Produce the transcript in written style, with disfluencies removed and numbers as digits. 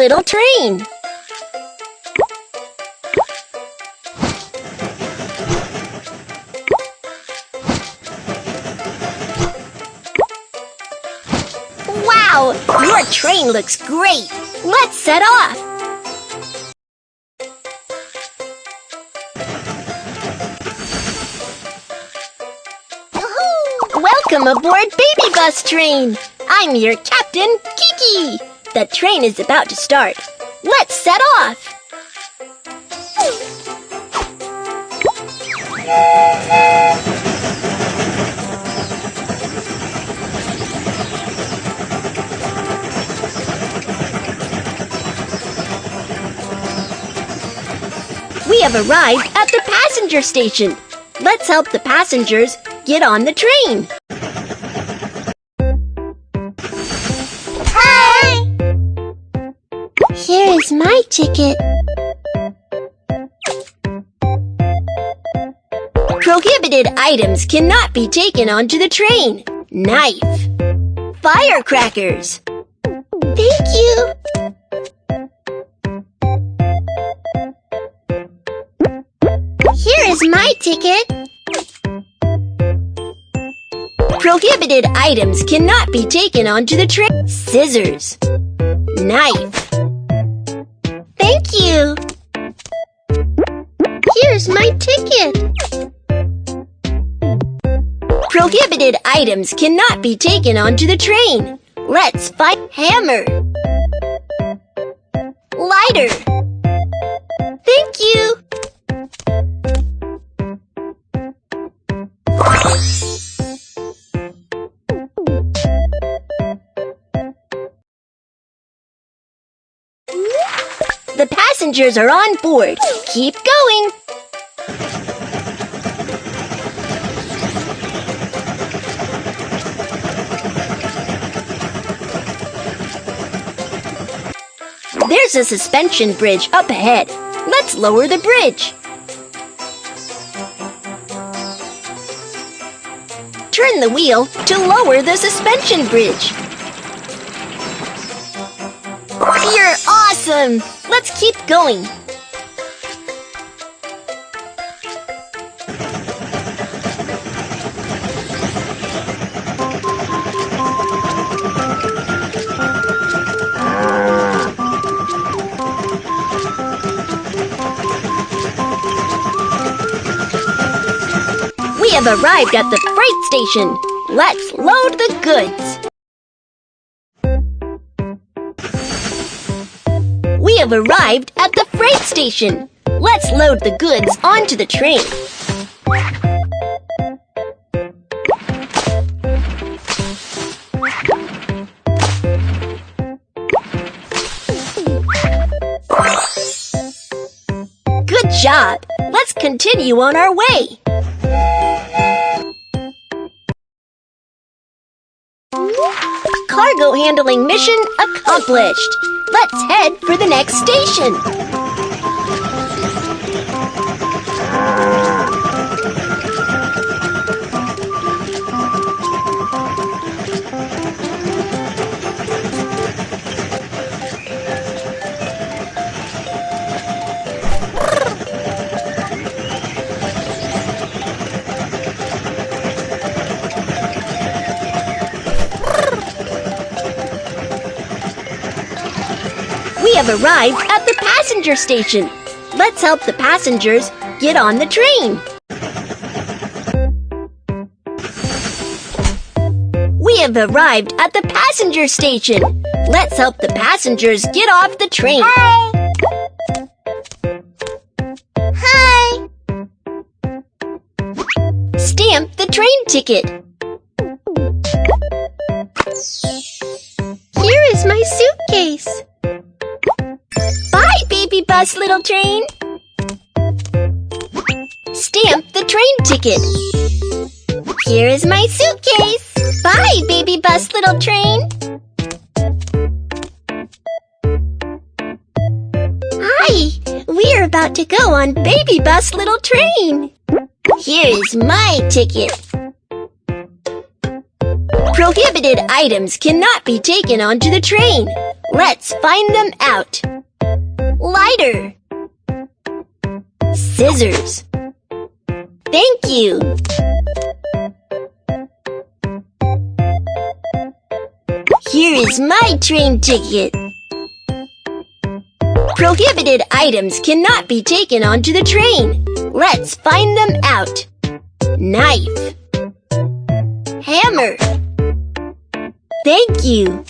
little train. Wow, your train looks great. Let's set off. Welcome aboard Baby Bus Train. I'm your captain, Kiki. The train is about to start. Let's set off. We have arrived at the passenger station. Let's help the passengers get on the train. Hi! Here is my ticket. Prohibited items cannot be taken onto the train. Knife. Firecrackers. Thank you. Here is my ticket. Prohibited items cannot be taken onto the train. Scissors. Knife. Thank you. Here's my ticket. Prohibited items cannot be taken onto the train. Let's fight. Hammer. Lighter. Thank you. The passengers are on board. Keep going. There's a suspension bridge up ahead. Let's lower the bridge. Turn the wheel to lower the suspension bridge. You're awesome! Let's keep going. We have arrived at the freight station. Let's load the goods. We have arrived at the freight station. Let's load the goods onto the train. Good job! Let's continue on our way. Cargo handling mission accomplished. Let's head for the next station. We have arrived at the passenger station. Let's help the passengers get on the train. We have arrived at the passenger station. Let's help the passengers get off the train. Hi! Stamp the train ticket. Here is my suitcase. Bye, baby bus, little train. Stamp the train ticket. Here is my suitcase. Bye, baby bus, little train. Hi, we're about to go on Baby Bus Little Train. Here is my ticket. Prohibited items cannot be taken onto the train. Let's find them out. Lighter. Scissors. Thank you. Here is my train ticket. Prohibited items cannot be taken onto the train. Let's find them out. Knife. Hammer. Thank you.